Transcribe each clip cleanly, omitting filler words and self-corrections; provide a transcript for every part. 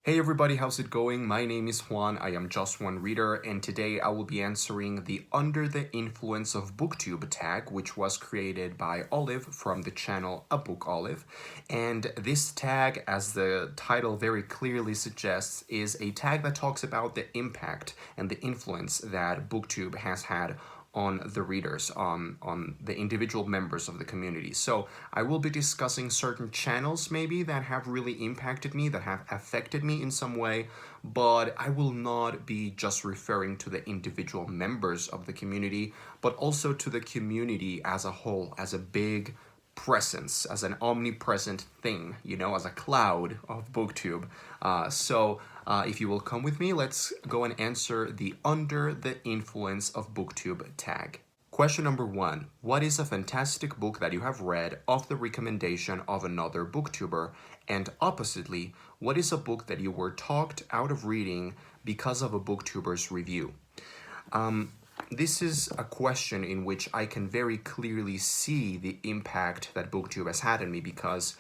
Hey everybody, how's it going? My name is Juan, I am just one reader, and today I will be answering the Under the Influence of BookTube tag, which was created by Olive from the channel A Book Olive. And this tag, as the title very clearly suggests, is a tag that talks about the impact and the influence that BookTube has had on the readers, on the individual members of the community. So I will be discussing certain channels maybe that have really impacted me, that have affected me in some way, but I will not be just referring to the individual members of the community, but also to the community as a whole, as a big presence, as an omnipresent thing, as a cloud of BookTube. If you will come with me, let's go and answer the Under the Influence of BookTube tag. Question number 1. What is a fantastic book that you have read off the recommendation of another booktuber? And oppositely, what is a book that you were talked out of reading because of a booktuber's review? This is a question in which I can very clearly see the impact that BookTube has had on me, because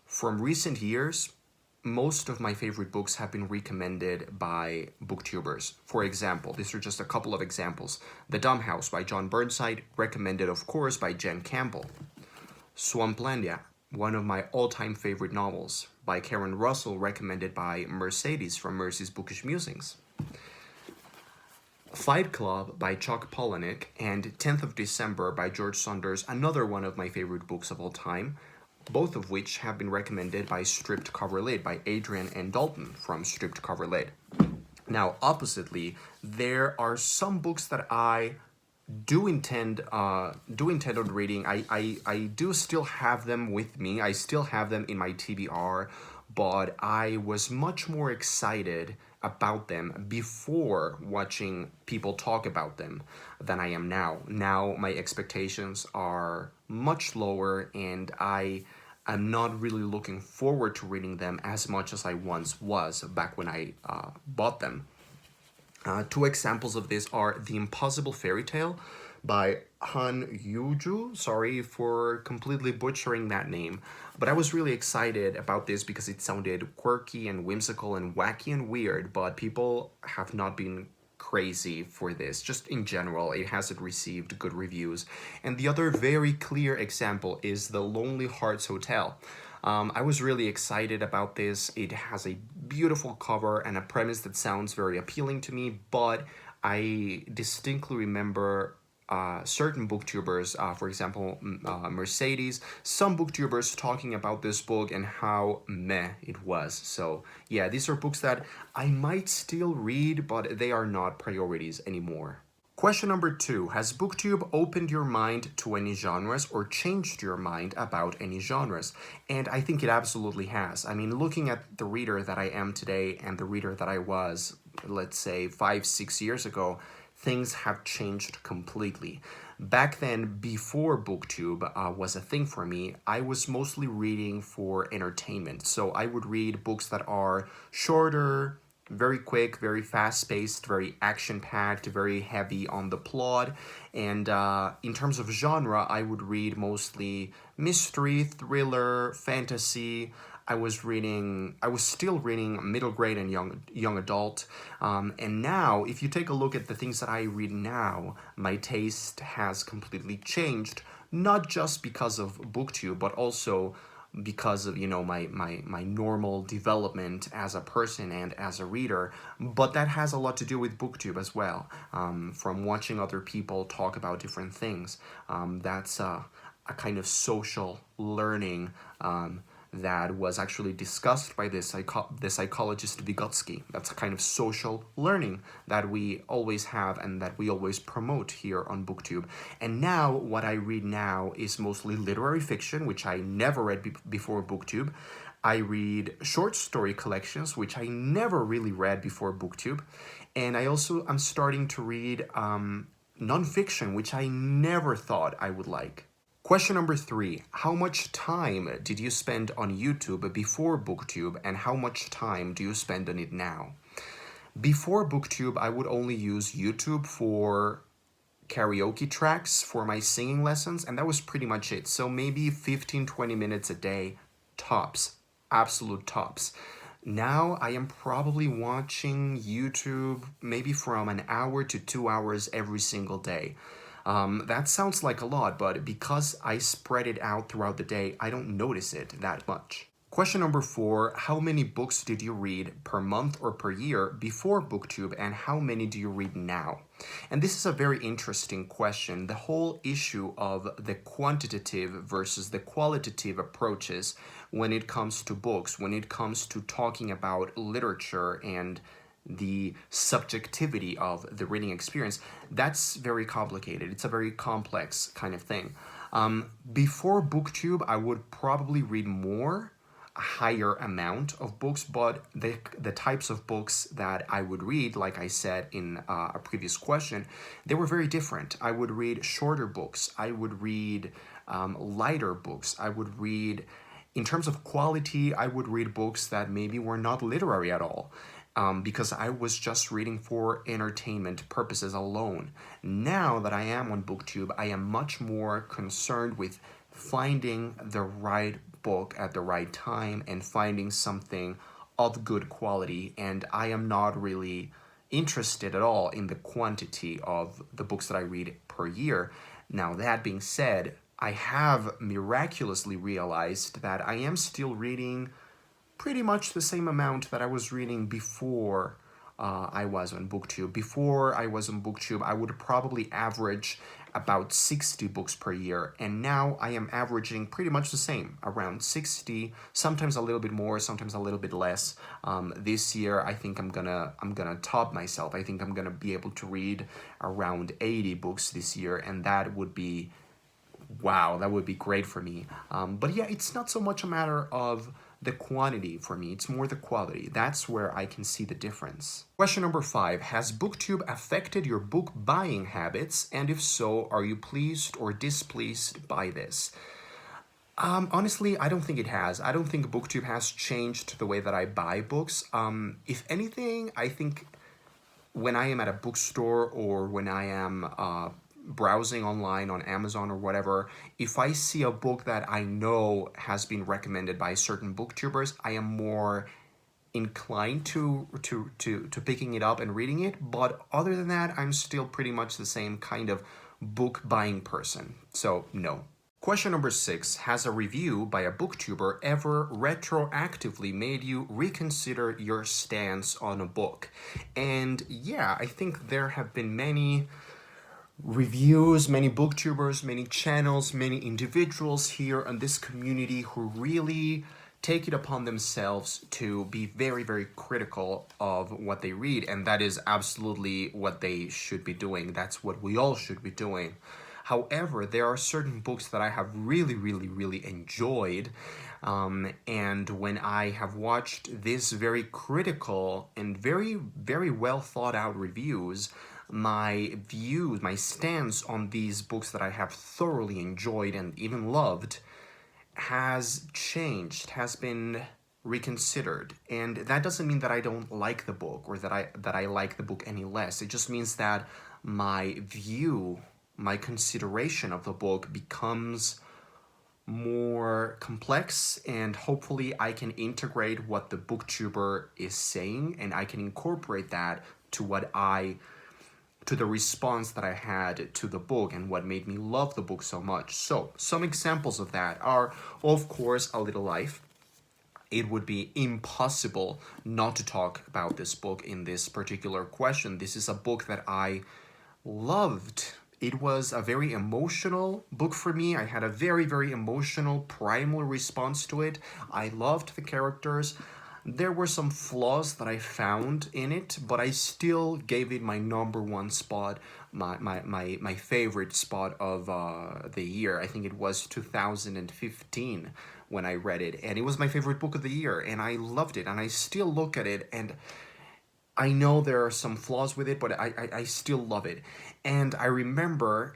from recent years, most of my favorite books have been recommended by booktubers. For example, these are just a couple of examples. The Dumb House by John Burnside, recommended of course by Jen Campbell. Swamplandia, one of my all-time favorite novels, by Karen Russell, recommended by Mercedes from Mercy's Bookish Musings. Fight Club by Chuck Palahniuk, and 10th of December by George Saunders, another one of my favorite books of all time, both of which have been recommended by Stripped Cover Lit, by Adrian and Dalton from Stripped Cover Lit. Now, oppositely, there are some books that I do intend on reading. I do still have them with me. I still have them in my TBR, but I was much more excited about them before watching people talk about them than I am now. Now my expectations are much lower, and I am not really looking forward to reading them as much as I once was back when I bought them. Two examples of this are The Impossible Fairy Tale by Han Yuju. Sorry for completely butchering that name, but I was really excited about this because it sounded quirky and whimsical and wacky and weird, but people have not been crazy for this. Just in general, it hasn't received good reviews. And the other very clear example is The Lonely Hearts Hotel. I was really excited about this. It has a beautiful cover and a premise that sounds very appealing to me, but I distinctly remember certain booktubers, for example, Mercedes, some booktubers talking about this book and how meh it was. So yeah, these are books that I might still read, but they are not priorities anymore. Question number 2. Has BookTube opened your mind to any genres or changed your mind about any genres? And I think it absolutely has. I mean, looking at the reader that I am today and the reader that I was, let's say, 5-6 years ago, things have changed completely. Back then, before BookTube was a thing for me, I was mostly reading for entertainment. So I would read books that are shorter, very quick, very fast-paced, very action-packed, very heavy on the plot. And in terms of genre, I would read mostly mystery, thriller, fantasy. I was still reading middle grade and young adult. And now, if you take a look at the things that I read now, my taste has completely changed, not just because of BookTube, but also because of my normal development as a person and as a reader. But that has a lot to do with BookTube as well, from watching other people talk about different things. That's a kind of social learning that was actually discussed by the psychologist Vygotsky. That's a kind of social learning that we always have and that we always promote here on BookTube. And now, what I read now is mostly literary fiction, which I never read before BookTube. I read short story collections, which I never really read before BookTube. And I also am starting to read nonfiction, which I never thought I would like. Question number 3. How much time did you spend on YouTube before BookTube, and how much time do you spend on it now? Before BookTube, I would only use YouTube for karaoke tracks for my singing lessons, and that was pretty much it. So maybe 15-20 minutes a day, tops, absolute tops. Now I am probably watching YouTube maybe from an hour to 2 hours every single day. That sounds like a lot, but because I spread it out throughout the day, I don't notice it that much. Question number 4, how many books did you read per month or per year before BookTube, and how many do you read now? And this is a very interesting question. The whole issue of the quantitative versus the qualitative approaches when it comes to books, when it comes to talking about literature and the subjectivity of the reading experience, that's very complicated. It's a very complex kind of thing. Before BookTube, I would probably read more, a higher amount of books, but the types of books that I would read, like I said in a previous question, they were very different. I would read shorter books. I would read lighter books. I would read, in terms of quality, I would read books that maybe were not literary at all. Because I was just reading for entertainment purposes alone. Now that I am on BookTube, I am much more concerned with finding the right book at the right time and finding something of good quality, and I am not really interested at all in the quantity of the books that I read per year. Now, that being said, I have miraculously realized that I am still reading pretty much the same amount that I was reading before I was on BookTube. Before I was on BookTube, I would probably average about 60 books per year, and now I am averaging pretty much the same, around 60, sometimes a little bit more, sometimes a little bit less. This year, I think I'm gonna top myself. I think I'm gonna be able to read around 80 books this year, and that would be, wow, that would be great for me. But yeah, it's not so much a matter of the quantity for me, it's more the quality. That's where I can see the difference. Question number 5, has BookTube affected your book buying habits? And if so, are you pleased or displeased by this? Honestly, I don't think it has. I don't think BookTube has changed the way that I buy books. If anything, I think when I am at a bookstore or when I am browsing online on Amazon or whatever, if I see a book that I know has been recommended by certain booktubers, I am more inclined to picking it up and reading it. But other than that, I'm still pretty much the same kind of book buying person. So no. Question number 6, has a review by a booktuber ever retroactively made you reconsider your stance on a book? And yeah, I think there have been many reviews, many booktubers, many channels, many individuals here in this community who really take it upon themselves to be very, very critical of what they read, and that is absolutely what they should be doing. That's what we all should be doing. However, there are certain books that I have really, really, really enjoyed, and when I have watched this very critical and very, very well thought out reviews, my views, my stance on these books that I have thoroughly enjoyed and even loved has changed, has been reconsidered. And that doesn't mean that I don't like the book or that I like the book any less. It just means that my view, my consideration of the book becomes more complex, and hopefully I can integrate what the booktuber is saying and I can incorporate that to the response that I had to the book and what made me love the book so much. So, some examples of that are, of course, A Little Life. It would be impossible not to talk about this book in this particular question. This is a book that I loved. It was a very emotional book for me. I had a very, very emotional, primal response to it. I loved the characters. There were some flaws that I found in it, but I still gave it my number one spot, my favorite spot of the year. I think it was 2015 when I read it, and it was my favorite book of the year, and I loved it, and I still look at it, and I know there are some flaws with it, but I still love it. And I remember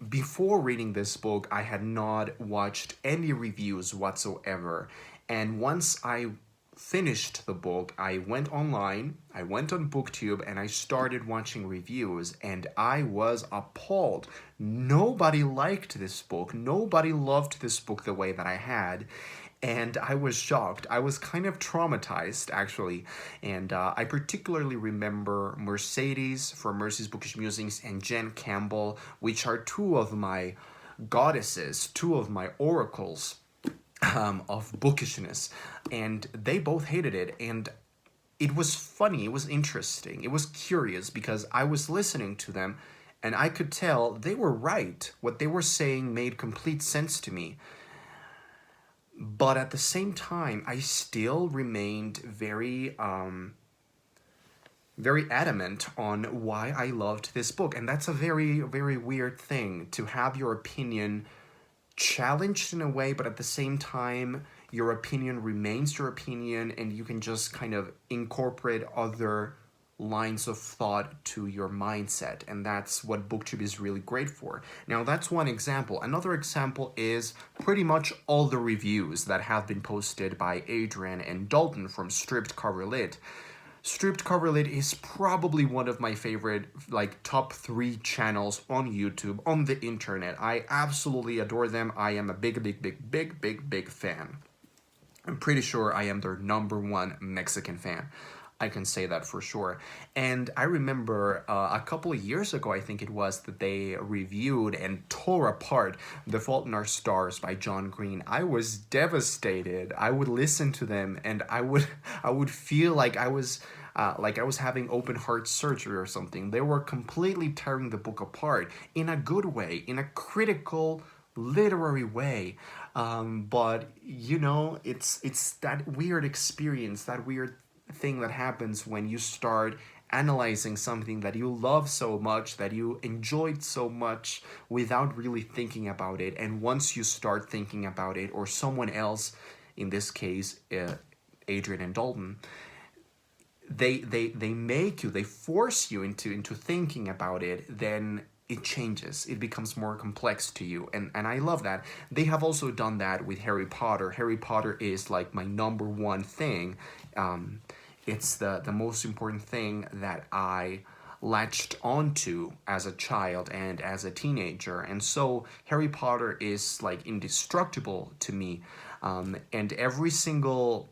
before reading this book, I had not watched any reviews whatsoever, and once I finished the book, I went online, I went on BookTube, and I started watching reviews, and I was appalled. Nobody liked this book. Nobody loved this book the way that I had. And I was shocked. I was kind of traumatized, actually. And I particularly remember Mercedes from Mercy's Bookish Musings and Jen Campbell, which are two of my goddesses, two of my oracles of bookishness. And they both hated it. And it was funny, it was interesting, it was curious because I was listening to them and I could tell they were right. What they were saying made complete sense to me. But at the same time, I still remained very adamant on why I loved this book. And that's a very, very weird thing to have your opinion challenged in a way, but at the same time, your opinion remains your opinion and you can just kind of incorporate other lines of thought to your mindset. And that's what BookTube is really great for. Now, that's one example. Another example is pretty much all the reviews that have been posted by Adrian and Dalton from Stripped Cover Lit. Stripped Cover Lit is probably one of my favorite, like, top 3 channels on YouTube, on the internet. I absolutely adore them. I am a big fan. I'm pretty sure I am their #1 Mexican fan. I can say that for sure. And I remember a couple of years ago, I think it was, that they reviewed and tore apart The Fault in Our Stars by John Green. I was devastated. I would listen to them and I would feel like I was having open heart surgery or something. They were completely tearing the book apart in a good way, in a critical, literary way. But you know, it's that weird experience, that weird thing that happens when you start analyzing something that you love so much, that you enjoyed so much without really thinking about it. And once you start thinking about it, or someone else, in this case, Adrian and Dalton, they make you, they force you into thinking about it, then it changes. It becomes more complex to you. And I love that. They have also done that with Harry Potter. Harry Potter is like my #1 thing. It's the most important thing that I latched onto as a child and as a teenager. And so Harry Potter is like indestructible to me. And every single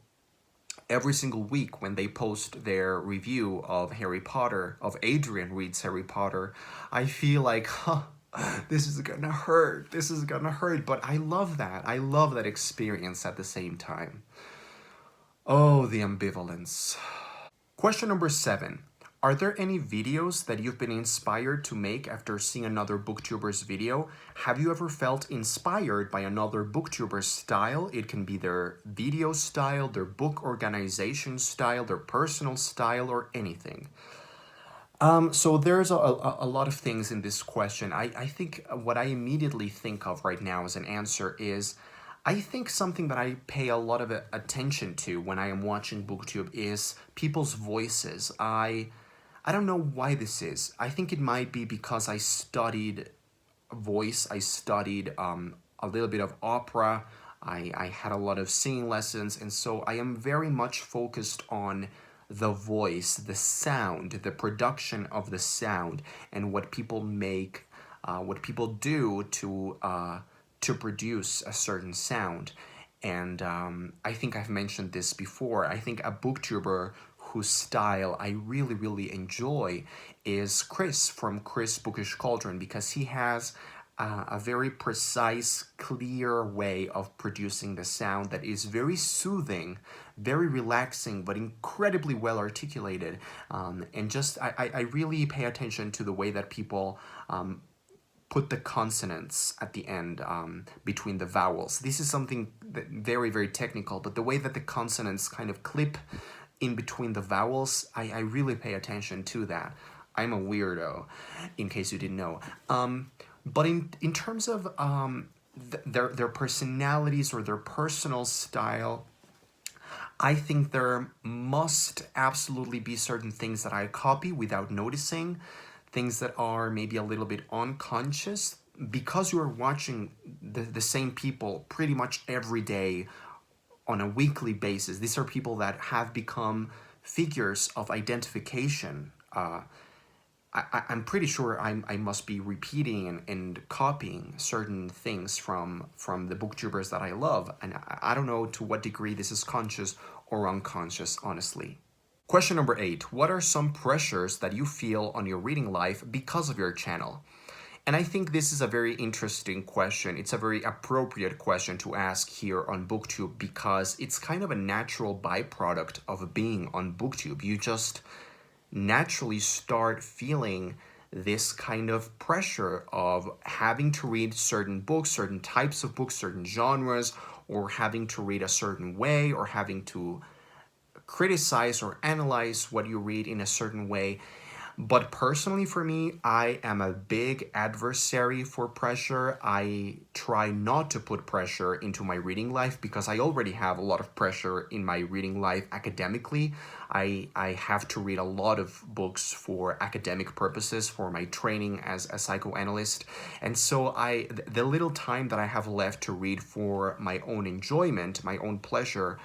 week when they post their review of Harry Potter, of Adrian Reads Harry Potter, I feel like, this is gonna hurt. This is gonna hurt. But I love that. I love that experience at the same time. Oh, the ambivalence. Question number 7. Are there any videos that you've been inspired to make after seeing another booktuber's video? Have you ever felt inspired by another booktuber's style? It can be their video style, their book organization style, their personal style, or anything. So there's a lot of things in this question. I think what I immediately think of right now as an answer is, I think something that I pay a lot of attention to when I am watching BookTube is people's voices. I don't know why this is. I think it might be because I studied voice. I studied a little bit of opera. I had a lot of singing lessons, and so I am very much focused on the voice, the sound, the production of the sound, and what people make, what people do to produce a certain sound. And I think I've mentioned this before. I think a booktuber whose style I really, really enjoy is Chris from Chris Bookish Cauldron, because he has a very precise, clear way of producing the sound that is very soothing, very relaxing, but incredibly well articulated. And just, I really pay attention to the way that people put the consonants at the end between the vowels. This is something that very, very technical, but the way that the consonants kind of clip in between the vowels, I really pay attention to that. I'm a weirdo, in case you didn't know. But in terms of their personalities or their personal style, I think there must absolutely be certain things that I copy without noticing, things that are maybe a little bit unconscious, because you are watching the same people pretty much every day on a weekly basis. These are people that have become figures of identification I'm pretty sure I must be repeating and copying certain things from the booktubers that I love, and I don't know to what degree this is conscious or unconscious, honestly. Question number 8. What are some pressures that you feel on your reading life because of your channel? And I think this is a very interesting question. It's a very appropriate question to ask here on BookTube because it's kind of a natural byproduct of being on BookTube. You just naturally start feeling this kind of pressure of having to read certain books, certain types of books, certain genres, or having to read a certain way, or having to criticize or analyze what you read in a certain way. But personally, for me, I am a big adversary for pressure. I try not to put pressure into my reading life because I already have a lot of pressure in my reading life academically. I have to read a lot of books for academic purposes, for my training as a psychoanalyst. And so the little time that I have left to read for my own enjoyment, my own pleasure,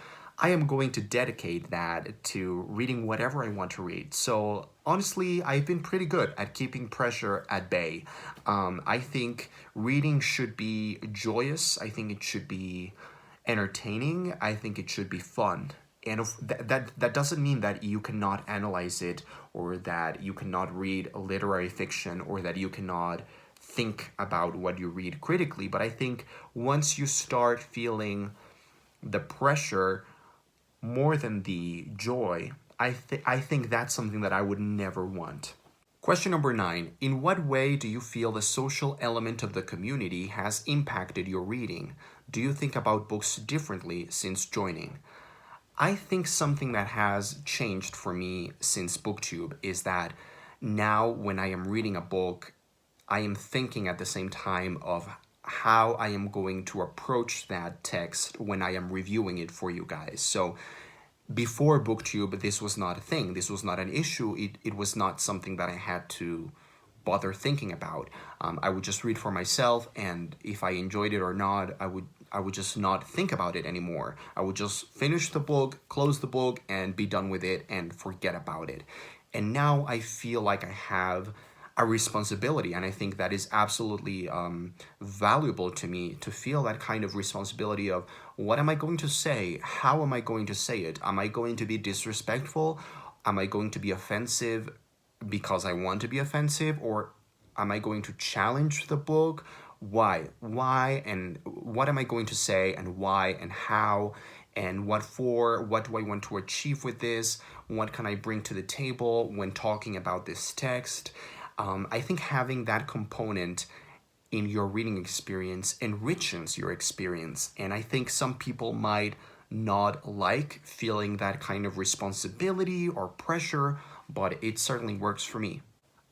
I am going to dedicate that to reading whatever I want to read. So honestly, I've been pretty good at keeping pressure at bay. I think reading should be joyous. I think it should be entertaining. I think it should be fun. And that doesn't mean that you cannot analyze it, or that you cannot read literary fiction, or that you cannot think about what you read critically. But I think once you start feeling the pressure more than the joy, I think that's something that I would never want. Question number 9. In what way do you feel the social element of the community has impacted your reading? Do you think about books differently since joining? I think something that has changed for me since BookTube is that now when I am reading a book, I am thinking at the same time of how I am going to approach that text when I am reviewing it for you guys. So before BookTube, this was not a thing. This was not an issue. It was not something that I had to bother thinking about. I would just read for myself, and if I enjoyed it or not, I would just not think about it anymore. I would just finish the book, close the book, and be done with it and forget about it. And now I feel like I have a responsibility, and I think that is absolutely valuable to me, to feel that kind of responsibility of what am I going to say? How am I going to say it? Am I going to be disrespectful? Am I going to be offensive because I want to be offensive? Or am I going to challenge the book? Why? And what am I going to say, and why, and how, and what for? What do I want to achieve with this? What can I bring to the table when talking about this text? I think having that component in your reading experience enriches your experience. And I think some people might not like feeling that kind of responsibility or pressure, but it certainly works for me.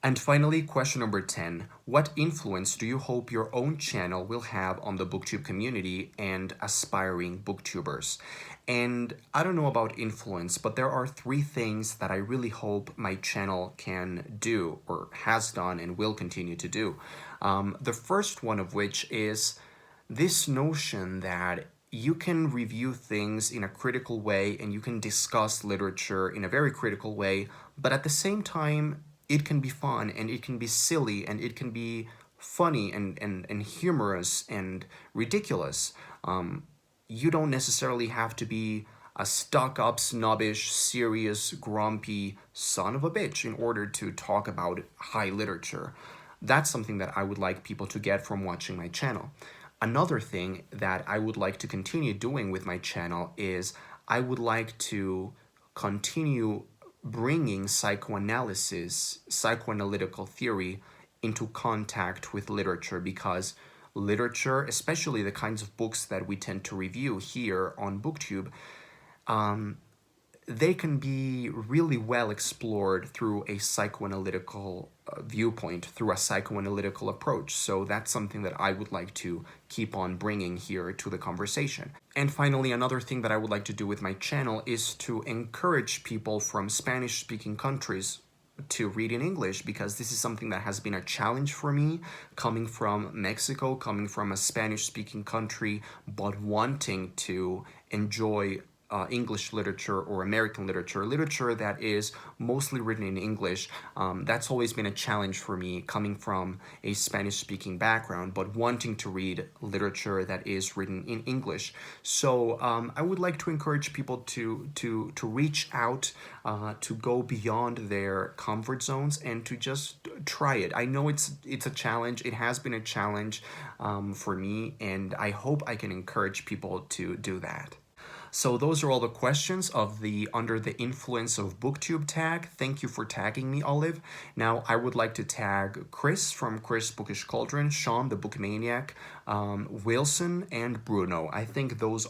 And finally, question number 10. What influence do you hope your own channel will have on the BookTube community and aspiring booktubers? And I don't know about influence, but there are 3 things that I really hope my channel can do, or has done and will continue to do. The first one of which is this notion that you can review things in a critical way and you can discuss literature in a very critical way, but at the same time, it can be fun, and it can be silly, and it can be funny and humorous and ridiculous. You don't necessarily have to be a stuck-up, snobbish, serious, grumpy son of a bitch in order to talk about high literature. That's something that I would like people to get from watching my channel. Another thing that I would like to continue doing with my channel is I would like to continue bringing psychoanalysis, psychoanalytical theory into contact with literature, because literature, especially the kinds of books that we tend to review here on BookTube, they can be really well explored through a psychoanalytical viewpoint, through a psychoanalytical approach. So that's something that I would like to keep on bringing here to the conversation. And finally, another thing that I would like to do with my channel is to encourage people from Spanish-speaking countries to read in English, because this is something that has been a challenge for me, coming from Mexico, coming from a Spanish-speaking country, but wanting to enjoy English literature or American literature that is mostly written in English. That's always been a challenge for me coming from a Spanish-speaking background, but wanting to read literature that is written in English. So I would like to encourage people to reach out, to go beyond their comfort zones and to just try it. I know it's a challenge. It has been a challenge for me, and I hope I can encourage people to do that. So those are all the questions of the Under the Influence of BookTube tag. Thank you for tagging me, Olive. Now I would like to tag Chris from Chris Bookish Cauldron, Sean the Bookmaniac, Wilson, and Bruno. I think those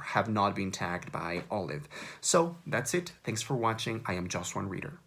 have not been tagged by Olive. So that's it. Thanks for watching. I am Just One Reader.